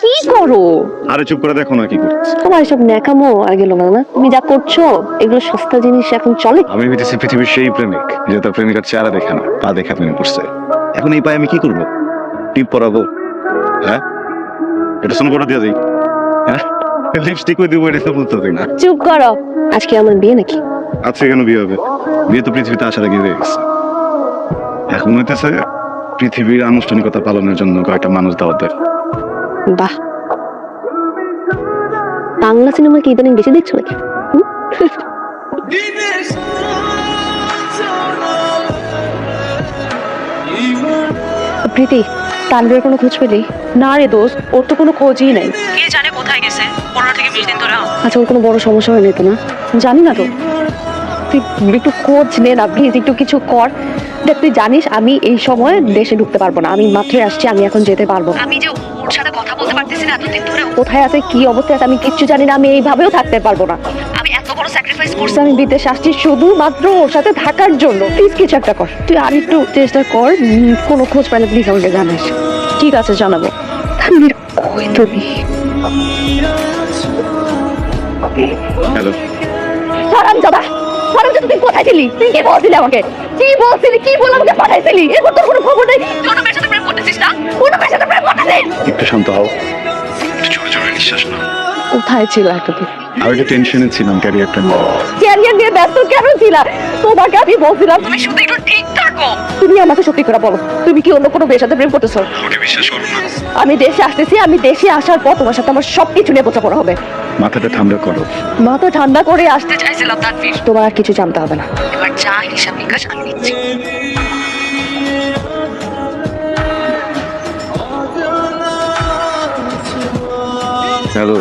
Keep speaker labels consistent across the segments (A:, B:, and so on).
A: কি করো?
B: আরে চুপ করে দেখো না কি করছে।
A: তোমার এসব ন্যাকামো আর গেল না। তুমি যা করছো এগুলো সস্তা জিনিস এখন চলে।
B: আমি হইতেছি পৃথিবীর সেই প্রেমিক যে তার প্রেমিকার চেহারা দেখে না, পা দেখা প্রেমে পড়ছে। এখন এই পায়ে আমি কি করবো? টিপ পরাবো? হ্যাঁ, এটা শোন করে দিয়ে দিই। হ্যাঁ, লিপস্টিক ওই দিব, এটা তো বলতে না।
A: চুপ করো। আজকে আমার বিয়ে নাকি?
B: আজকে কেন বিয়ে হবে? বিয়ে তো পৃথিবীতে আসার আগে হয়ে গেছে। এখন হইতেছে পৃথিবীর আনুষ্ঠানিকতা পালনের জন্য কয়েকটা মানুষ দাওয়াত দেয়।
A: বাহ, বাংলা সিনেমা কি ইদানিং বেশি দেখছো নাকি? প্রীতি, তানভীরের কোনো খোঁজ পেলি?
C: না রে দোস্ত, ওর তো কোনো খোঁজই নাই।
D: কে জানে কোথায় গেছে? 15 থেকে 20 দিন ধরে।
A: আচ্ছা, ওর কোনো বড় সমস্যা হয়নি তো না?
C: জানি না তো, তুই একটু খোঁজ নে না প্লিজ, একটু কিছু কর। দেখ, তুই জানিস আমি এই সময় দেশে ঢুকতে পারবো না, আমি মাত্রই আসছি, আমি এখন যেতে পারবো না।
D: আমি যে ওর সাথে কথা বলতে পারতেছি না এতদিন ধরে।
C: কোথায় আছে, কি অবস্থায় আছে আমি কিচ্ছু জানি না, আমি এইভাবেও থাকতে পারবো না।
D: আমি এত বড় স্যাক্রিফাইস করছি।
C: আমি বিদেশে আসছি শুধুমাত্র ওর সাথে থাকার জন্য। প্লিজ কিছু একটা কর, তুই আর একটু চেষ্টা কর। কোনো খোঁজ পাইলে প্লিজ আমাকে জানাস। ঠিক আছে, জানাবো। তানভীর কই তুমি?
B: হ্যালো,
C: হারামজাদা, হারামজাদা, তুই কোথায় ছিলি? তুই কি বলছিলি আমাকে? কি বলছিলি? কি বলে আমাকে পাঠাইছিলি? এরপর তোর কোনো খবর নেই?
D: কোন মেয়ের সাথে প্রেম করতেছিস না?
C: কোন মেয়ের সাথে প্রেম করতেছিস?
B: একটু শান্ত হও, একটু জোরে জোরে নিঃশ্বাস নাও।
C: কোথায় ছিল এতদিন?
B: আর একটা টেনশনে ছিলাম ক্যারিয়ারটা নিয়ে।
C: ক্যারিয়ার নিয়ে ব্যস্ত কেন ছিলা? তোমাকে আমি বলছিলাম
D: তুমি শুধু একটু ঠিক থাকো।
C: তুমি আমাকে সত্যি করে বলো, তুমি কি অন্য কোনো মেয়ের সাথে প্রেম করতেছো?
B: আমাকে বিশ্বাস করো না।
C: আমি দেশে আসতেছি, আমি দেশে আসার পর তোমার সাথে আমার সবকিছু নিয়ে বোঝাপড়া হবে।
B: মাথাটা ঠান্ডা করো।
C: মাথা ঠান্ডা করে আসতে
D: চাইছিলাম তানভীর,
C: তোমার আর কিছু জানতে হবে না।
D: এবার যা হিসাব নিকাশ আমি নিচ্ছি।
B: হ্যালো,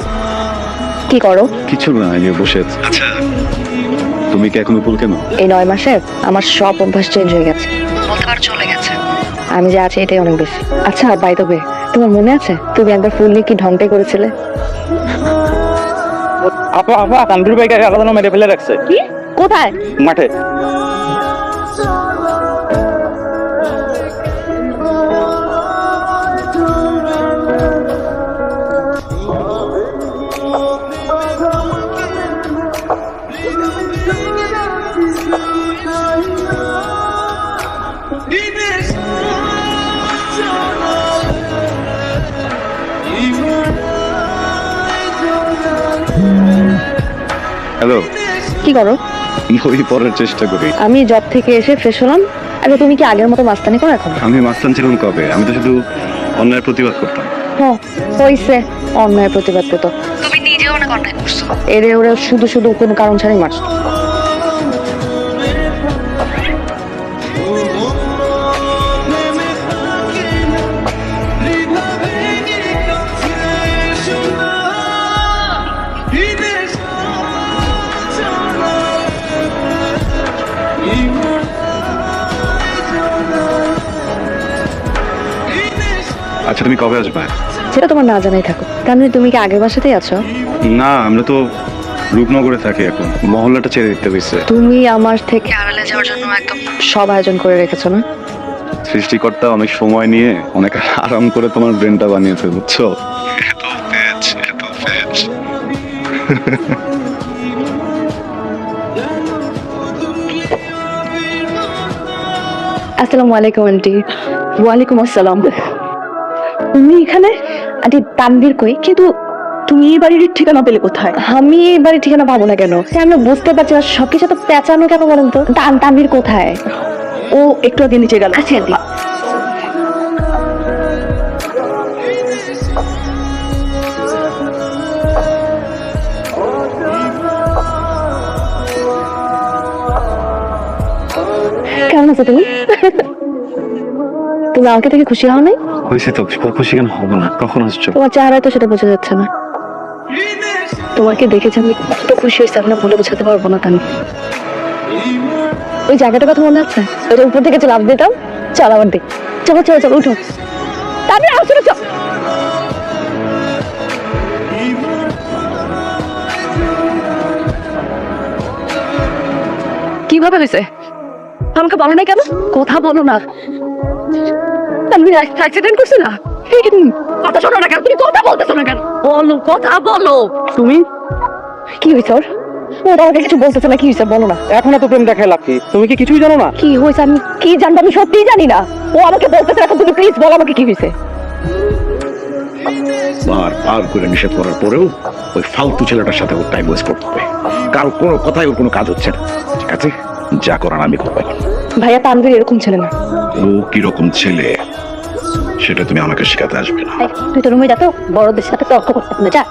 C: কি করো?
B: কিছু না, এই যে বসে আছি। আচ্ছা, তুমি কি এখন উপর কেন?
C: এই 9 মাসে আমার সব অভ্যাস চেঞ্জ হয়ে গেছে।
D: বলতে পার চলে গেছে।
C: আমি যে আছি এটাই অনেক বেশি। আচ্ছা, বাই দ্য ওয়ে, তোমার মনে আছে তুমি একবার ফুল নিয়ে কি ঢংটাই করেছিলে?
E: আপা আপা তানভীর ভাইকে আলাদা মেরে ফেলে রাখছে।
C: কি? কোথায়?
E: মাঠে।
B: হ্যালো,
C: কি করো?
B: ওই পড়ার চেষ্টা করি।
C: আমি জব থেকে এসে ফ্রেশ হলাম। আরে তুমি কি আগের মতো মাস্তানি করো এখন?
B: আমি মাস্তান ছিলাম কবে? আমি তো শুধু অন্যায়ের প্রতিবাদ করতাম।
C: হ্যাঁ, হইছে, অন্যায় প্রতিবাদ পেতো।
D: তুমি নিজেও অনেক অন্যায় করছো।
C: এরে ওরে শুধু শুধু কোনো কারণ ছাড়াই মারছো।
B: আচ্ছা, তুমি কবে আসবে?
C: সেটা তোমার না জানাই থাকো। তাহলে তুমি কি আগের বাসাতেই আছো?
B: না, আমরা তো রূপনগরে থাকি এখন। মহল্লাটা ছেড়ে দিতে হয়েছে।
C: তুমি আমার থেকে
D: আড়ালে যাওয়ার জন্য একদম
C: সব আয়োজন করে রেখেছো না?
B: সৃষ্টিকর্তা অনেক সময় নিয়ে অনেক আরাম করে তোমার ব্রেনটা বানিয়েছে, বুঝছো? এত ফ্যাচ, এত ফ্যাচ।
C: আসসালামু আলাইকুম আন্টি।
A: ওয়ালাইকুম আসসালাম।
C: তুমি এখানে? আন্টি, তানভীর কই? কিন্তু
A: তুমি এই বাড়ির ঠিকানা পেলে কোথায়?
C: আমি এই বাড়ির ঠিকানা পাবো না কেন? আমি বুঝতে পারছি না, সবকিছু তো পেঁচানো কেন বলেন তো? তানভীর কোথায়?
A: ও একটু আগে নিচে গেল।
C: আচ্ছা আন্টি। কেমন আছো তুমি? তুমি আমাকে থেকে খুশি হও নাই?
B: হয়েছে তো, খুশি কেন হবো না? কখন আসছো?
C: তোমার চেহারায় তো সেটা বোঝা যাচ্ছে না। তোমাকে দেখেছি আমি কত খুশি হয়েছি, আপনার বলে বোঝাতে পারবো না। তানি, ওই জায়গাটার কথা মনে আছে? ওইটা উপর থেকে লাফ দিতাম। চল আবার দেখ। চলো চলো চলো, উঠো। তারপরে আসলে চল।
A: কিভাবে হয়েছে? আমাকে বলো না কেন?
C: কথা বলো না।
A: আমি অ্যাক্সিডেন্ট করছি না? কথা শোনো না কেন? তুমি কথা
C: বলতেছো না কেন? বলো, কথা বলো। তুমি কি হয়েছে ওর? ওরা আমাকে কিছু বলতেছে না, কি হয়েছে বলো না।
E: এখন এত প্রেম দেখায় লাভ কি? তুমি কি কিছুই জানো না?
C: কি হয়েছে আমি কি জানবো? আমি সত্যিই জানি না। ও আমাকে বলতেছে এখন, তুমি প্লিজ বলো আমাকে কি হয়েছে।
B: বার করে নিষেধ করার পরেও ওই ফালতু ছেলেটার সাথে ওর টাইম ওয়েস্ট করতে হবে। কার কোনো কথাই ওর কোনো কাজ হচ্ছে না। ঠিক আছে, যা করার আমি করবো।
C: ভাইয়া তানভীর এরকম ছেলে না।
B: ও কিরকম ছেলে সেটা তুমি আমাকে শেখাতে আসবে না।
C: এই, তুই তো রুমে যা তো, বড়দের সাথে তর্ক করতে হবে না, যা।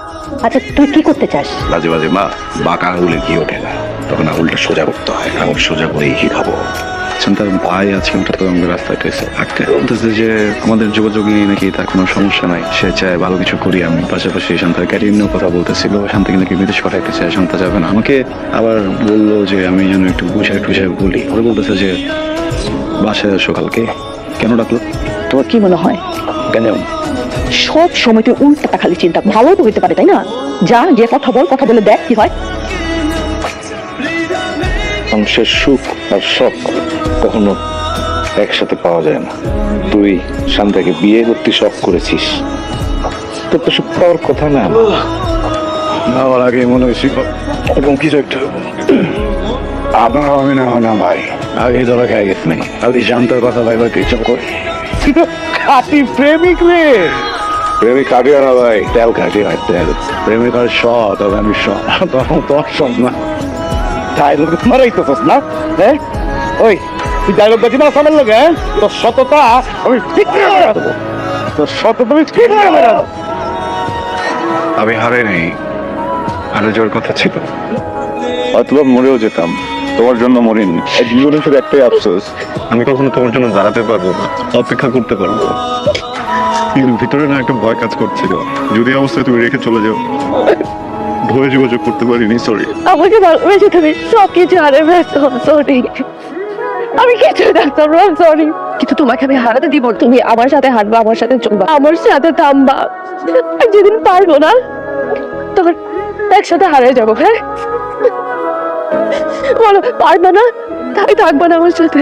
C: আচ্ছা তুই কি করতে চাস?
B: বাজে বাজে মা, বাঁকা আঙুলে ঘি ওঠে না, তখন আঙুলটা সোজা করতে হয়। আঙুল সোজা করেই ঘি খাবো। তার ভাই আছে, ওটা তো আমাদের রাস্তায় পেয়েছে আটকে বলতেছে যে আমাদের যোগাযোগ নিয়ে নাকি তার কোনো সমস্যা নাই, সে চায় ভালো কিছু করি আমি। পাশাপাশি শান্তার ক্যারিয়ার নিয়েও কথা বলতেছিল, শান্তাকে নাকি বিদেশ পাঠাইতে চায়, শান্তা যাবে না। আমাকে আবার বললো যে আমি যেন একটু বুঝাই টুঝাই বলি। ওরা বলতেছে যে বাসায় এসো কালকে। কেন ডাকলো?
C: তোর কি মনে হয়?
B: কেন?
C: সব সময় তুই উল্টাটা খালি চিন্তা। ভালো তো হইতে পারে তাই না? যা গিয়ে কথা বল, কথা বলে দেখ কি হয়।
B: মানুষের সুখ আর শখ কখনো একসাথে পাওয়া যায় না। তুই শান্তাকে বিয়ে করতে শখ করেছিস, তোর তো সুখ পাওয়ার কথা না। আমার আগে মনে হয়েছে এবং কিছু একটা আপনার আমি না হয় না ভাই, আগে ধরা খেয়ে গেছে নাই। আমি শান্তার কথা ভাই ভাই কিছু করি খাটি প্রেমিক রে। প্রেমিক কাটিও না ভাই, তেল কাটি হয় তেল। প্রেমিক আর সৎ, তবে আমি সৎ, তোর সৎ না।
E: ডায়লগ মারাইতেছস না? হ্যাঁ ওই তুই ডায়লগ বাজি মারা সামনে লাগে। হ্যাঁ তোর সততা আমি ঠিক করে মেরা দেবো। তোর সততা আমি ঠিক করে মেরা দেবো।
B: আমি হারে নেই, হারে যাওয়ার কথা ছিল, অথবা মরেও যেতাম, তোমার জন্য মরিনি। জীবনে শুধু একটাই আফসোস, আমি কখনো তোমার জন্য দাঁড়াতে পারবো না, অপেক্ষা করতে পারবো না। কিন্তু ভিতরে না একটা ভয় কাজ করছিল, যদি অবস্থায় তুমি রেখে চলে যাও, ভয়ে যোগাযোগ করতে পারিনি। সরি।
C: আমাকে ভালোবেসে তুমি সব কিছু হারে ব্যস্ত। সরি, আমি কিছু ডাক্তার, সরি। কিন্তু তোমাকে আমি হারাতে দিব না। তুমি আমার সাথে হাঁটবা, আমার সাথে চলবা, আমার সাথে থামবা। আর যেদিন পারবো না তখন একসাথে হারিয়ে যাবো। হ্যাঁ বলো, পারবা না? তাই থাকবা না আমার সাথে?